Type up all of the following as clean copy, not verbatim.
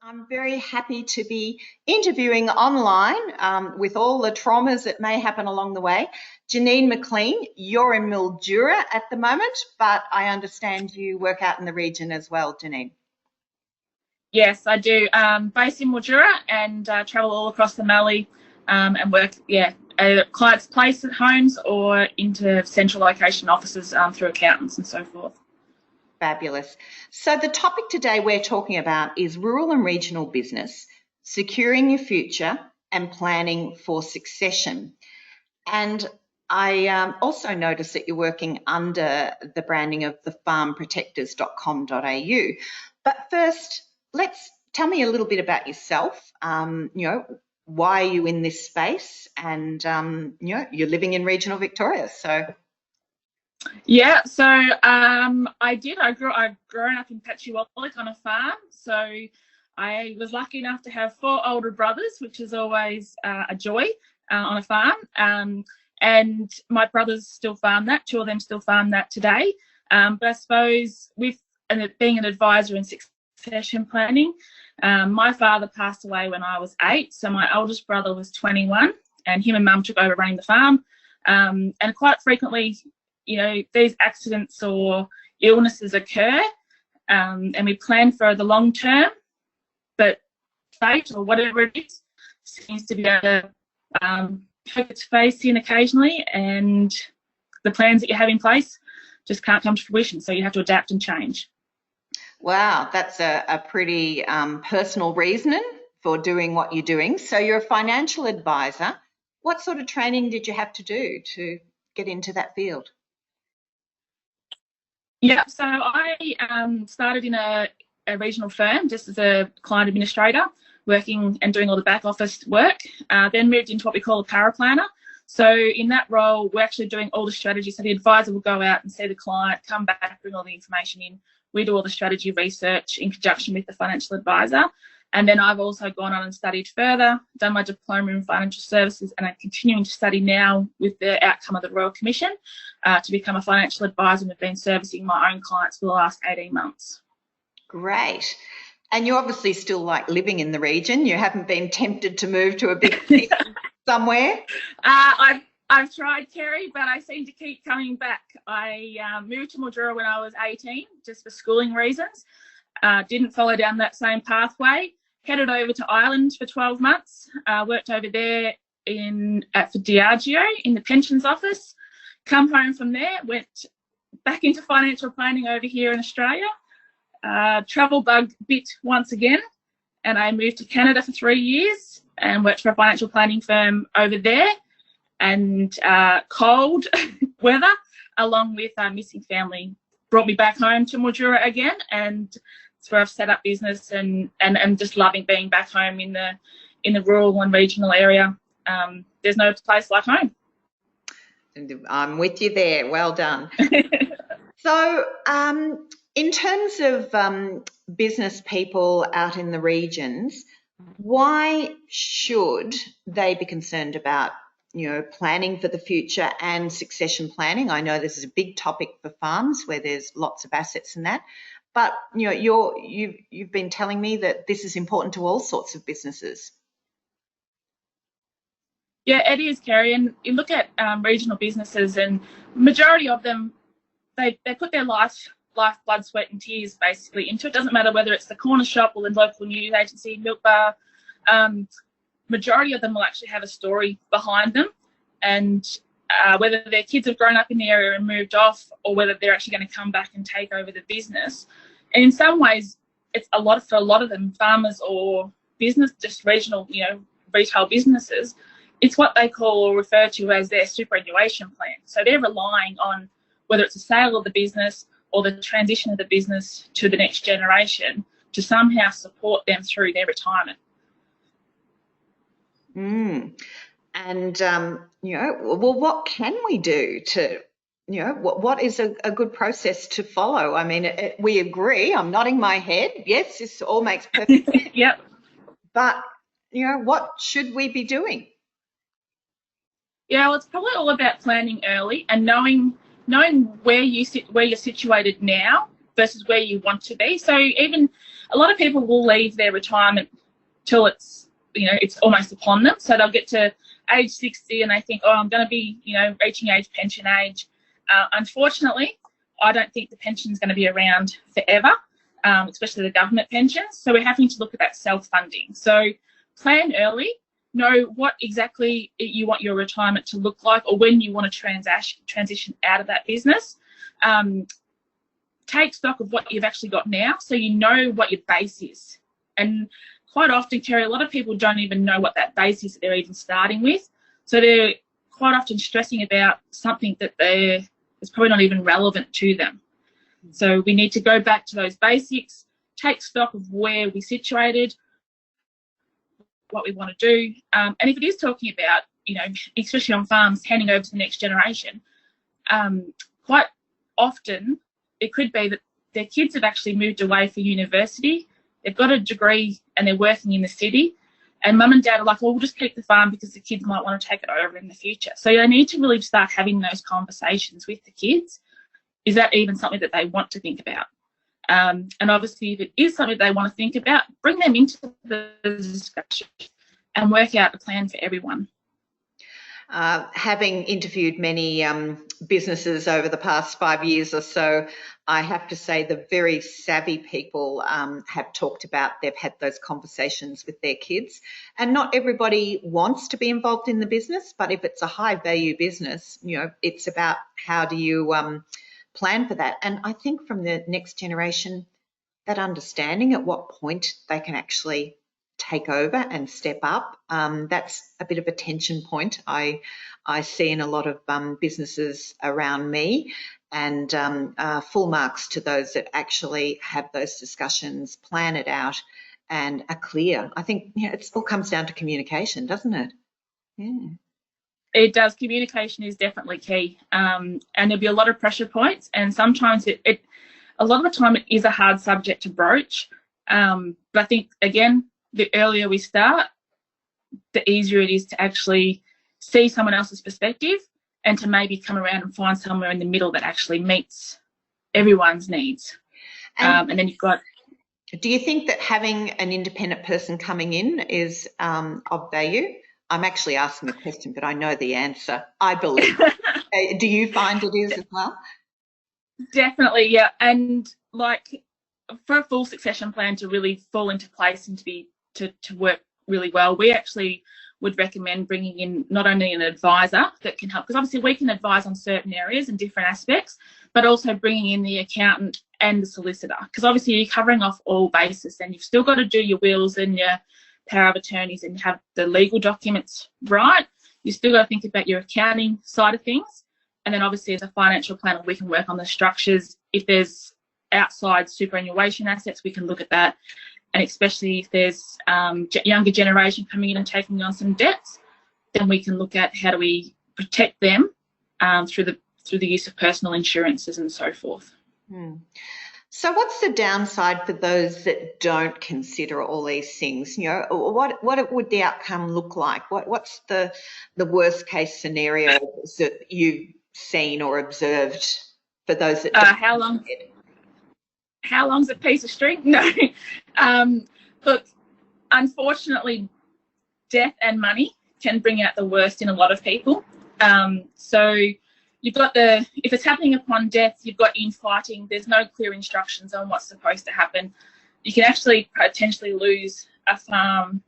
I'm very happy to be interviewing online with all the traumas that may happen along the way. Janine McLean, you're in Mildura at the moment, but I understand you work out in the region as well, Janine. Yes, I do. Based in Mildura and travel all across the Mallee and work, at clients' place at homes or into central location offices through accountants and so forth. Fabulous. So the topic today we're talking about is rural and regional business, securing your future and planning for succession. And I also noticed that you're working under the branding of thefarmprotectors.com.au. But first, tell me a little bit about yourself. Why are you in this space? And you're living in regional Victoria, so. Yeah, so I've grown up in Patchewallick on a farm. So I was lucky enough to have 4 older brothers, which is always a joy on a farm. And my brothers still farm that. 2 of them still farm that today. But I suppose with being an advisor in succession planning, my father passed away when I was 8. So my oldest brother was 21 and him and mum took over running the farm. And quite frequently, these accidents or illnesses occur and we plan for the long term, but fate or whatever it is seems to be able to poke its face in occasionally, and the plans that you have in place just can't come to fruition, so you have to adapt and change. Wow, that's a pretty personal reasoning for doing what you're doing. So you're a financial advisor. What sort of training did you have to do to get into that field? Yeah, so I started in a regional firm just as a client administrator, working and doing all the back office work, then moved into what we call a paraplanner. So in that role, we're actually doing all the strategy. So the advisor will go out and see the client, come back, bring all the information in. We do all the strategy research in conjunction with the financial advisor. And then I've also gone on and studied further, done my diploma in financial services, and I'm continuing to study now with the outcome of the Royal Commission to become a financial advisor, and have been servicing my own clients for the last 18 months. Great. And you obviously still like living in the region. You haven't been tempted to move to a big city somewhere? I've tried, Kerry, but I seem to keep coming back. I moved to Mildura when I was 18, just for schooling reasons. Didn't follow down that same pathway. Headed over to Ireland for 12 months. Worked over there for Diageo in the pensions office. Come home from there, went back into financial planning over here in Australia. Travel bug bit once again, and I moved to Canada for 3 years and worked for a financial planning firm over there. And cold weather, along with missing family, brought me back home to Mildura again, and it's where I've set up business and just loving being back home in the rural and regional area. There's no place like home. I'm with you there. Well done. So in terms of business people out in the regions, why should they be concerned about planning for the future and succession planning? I know this is a big topic for farms where there's lots of assets in that, but you've been telling me that this is important to all sorts of businesses. Yeah, it is, Kerry. And you look at regional businesses, and majority of them, they put their life, blood, sweat and tears basically into it. Doesn't matter whether it's the corner shop or the local news agency, milk bar. Majority of them will actually have a story behind them, and whether their kids have grown up in the area and moved off, or whether they're actually going to come back and take over the business. And in some ways, it's for a lot of them, farmers or business, just regional, retail businesses, it's what they call or refer to as their superannuation plan. So they're relying on whether it's a sale of the business or the transition of the business to the next generation to somehow support them through their retirement. And, what can we do to, what is a good process to follow? I mean, we agree. I'm nodding my head. Yes, this all makes perfect sense. Yep. But, what should we be doing? Yeah, well, it's probably all about planning early and knowing where you're situated now versus where you want to be. So even a lot of people will leave their retirement till it's, you know, it's almost upon them. So they'll get to age 60 and they think, oh, I'm going to be, you know, reaching pension age. Unfortunately, I don't think the pension is going to be around forever, especially the government pensions. So we're having to look at that self-funding. So plan early, know what exactly you want your retirement to look like, or when you want to transition out of that business. Take stock of what you've actually got now, so you know what your base is. And quite often, Kerry, a lot of people don't even know what that base is that they're even starting with. So they're quite often stressing about something that is probably not even relevant to them. So we need to go back to those basics, take stock of where we're situated, what we want to do. And if it is talking about, you know, especially on farms, handing over to the next generation, quite often it could be that their kids have actually moved away for university, they've got a degree and they're working in the city, and mum and dad are like, well, we'll just keep the farm because the kids might want to take it over in the future. So they need to really start having those conversations with the kids. Is that even something that they want to think about? And obviously, if it is something they want to think about, bring them into the discussion and work out a plan for everyone. Having interviewed many businesses over the past 5 years or so, I have to say the very savvy people have talked about they've had those conversations with their kids. And not everybody wants to be involved in the business, but if it's a high value business, you know, it's about how do you plan for that. And I think from the next generation, that understanding at what point they can actually take over and step up, that's a bit of a tension point I see in a lot of businesses around me, and full marks to those that actually have those discussions, plan it out and are clear. I think, you know, it all comes down to communication, doesn't it? Yeah. It does. Communication is definitely key, and there'll be a lot of pressure points, and sometimes a lot of the time it is a hard subject to broach, but I think, again, the earlier we start, the easier it is to actually see someone else's perspective and to maybe come around and find somewhere in the middle that actually meets everyone's needs. And then you've got... Do you think that having an independent person coming in is of value? I'm actually asking the question, but I know the answer, I believe. Do you find it is as well? Definitely, yeah. And like, for a full succession plan to really fall into place and to work really well, we actually would recommend bringing in not only an advisor that can help, because obviously we can advise on certain areas and different aspects, but also bringing in the accountant and the solicitor, because obviously you're covering off all bases, and you've still got to do your wills and your power of attorneys and have the legal documents right. You still got to think about your accounting side of things, and then obviously as a financial planner we can work on the structures. If there's outside superannuation assets, we can look at that, and especially if there's younger generation coming in and taking on some debts, then we can look at how do we protect them through the use of personal insurances and so forth. So what's the downside for those that don't consider all these things? You know, what would the outcome look like? What's the worst case scenario that you've seen or observed for those that don't? How long's a piece of string? No. Look, unfortunately, death and money can bring out the worst in a lot of people. So you've got if it's happening upon death, you've got infighting. There's no clear instructions on what's supposed to happen. You can actually potentially lose a farm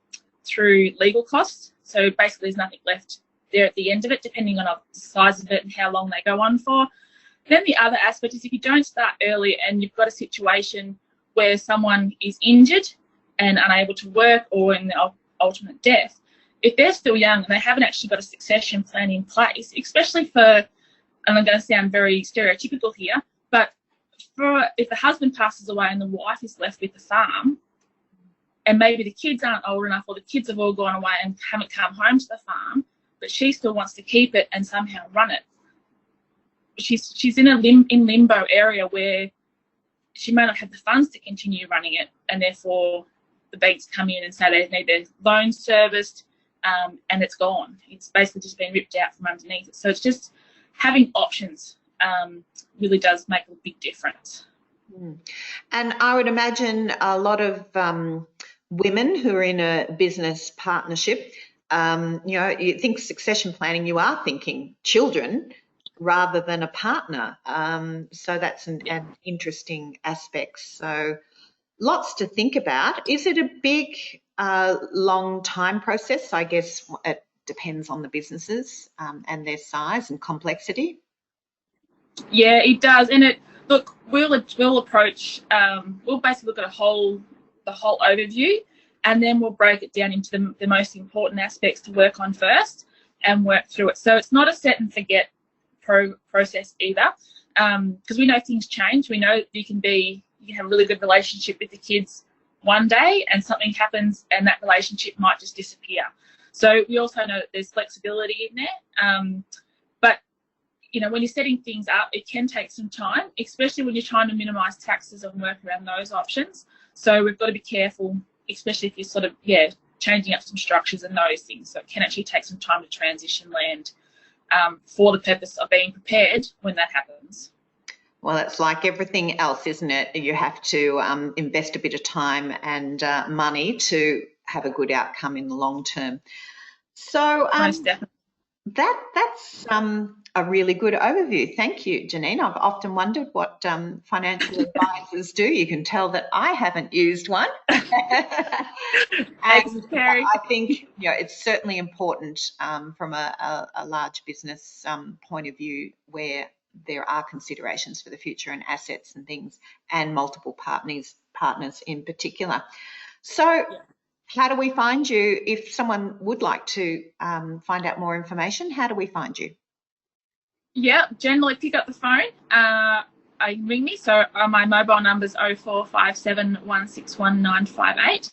through legal costs. So basically there's nothing left there at the end of it, depending on the size of it and how long they go on for. Then the other aspect is if you don't start early and you've got a situation where someone is injured and unable to work, or in the ultimate death, if they're still young and they haven't actually got a succession plan in place, especially for, and I'm going to sound very stereotypical here, but if the husband passes away and the wife is left with the farm, and maybe the kids aren't old enough, or the kids have all gone away and haven't come home to the farm, but she still wants to keep it and somehow run it, she's in a limbo area where she may not have the funds to continue running it, and therefore the banks come in and say they need their loan serviced, and it's gone. It's basically just been ripped out from underneath it. So it's just having options really does make a big difference. And I would imagine a lot of women who are in a business partnership, you think succession planning, you are thinking children rather than a partner. So that's an interesting aspect. So lots to think about. Is it a big, long time process? I guess it depends on the businesses and their size and complexity. Yeah, it does. And we'll approach, we'll basically look at the whole overview, and then we'll break it down into the most important aspects to work on first and work through it. So it's not a set and forget process either, because we know things change. We know you can have a really good relationship with the kids one day and something happens and that relationship might just disappear. So we also know that there's flexibility in there. But when you're setting things up, it can take some time, especially when you're trying to minimise taxes and work around those options. So we've got to be careful, especially if you're sort of, changing up some structures and those things. So it can actually take some time to transition land for the purpose of being prepared when that happens. Well, it's like everything else, isn't it? You have to invest a bit of time and money to have a good outcome in the long term. So Most definitely. That's a really good overview. Thank you, Janine. I've often wondered what financial advisors do. You can tell that I haven't used one. Thanks, Kerry. I think it's certainly important from a large business point of view where there are considerations for the future and assets and things and multiple partners in particular. So how do we find you if someone would like to find out more information? How do we find you? Yeah, generally pick up the phone. Ring me. So my mobile number is 0457 161 958.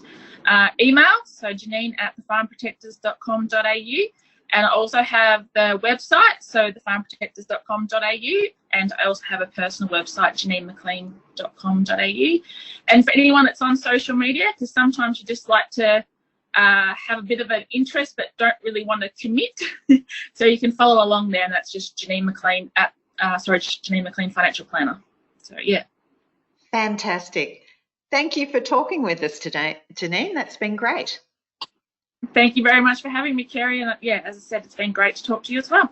Email, so janine@thefarmprotectors.com.au. And I also have the website, so thefarmprotectors.com.au. And I also have a personal website, janinemclean.com.au. And for anyone that's on social media, because sometimes you just like to have a bit of an interest but don't really want to commit. So you can follow along there, and that's just Janine McLean Janine McLean Financial Planner. So, yeah. Fantastic. Thank you for talking with us today, Janine. That's been great. Thank you very much for having me, Kerry. And, as I said, it's been great to talk to you as well.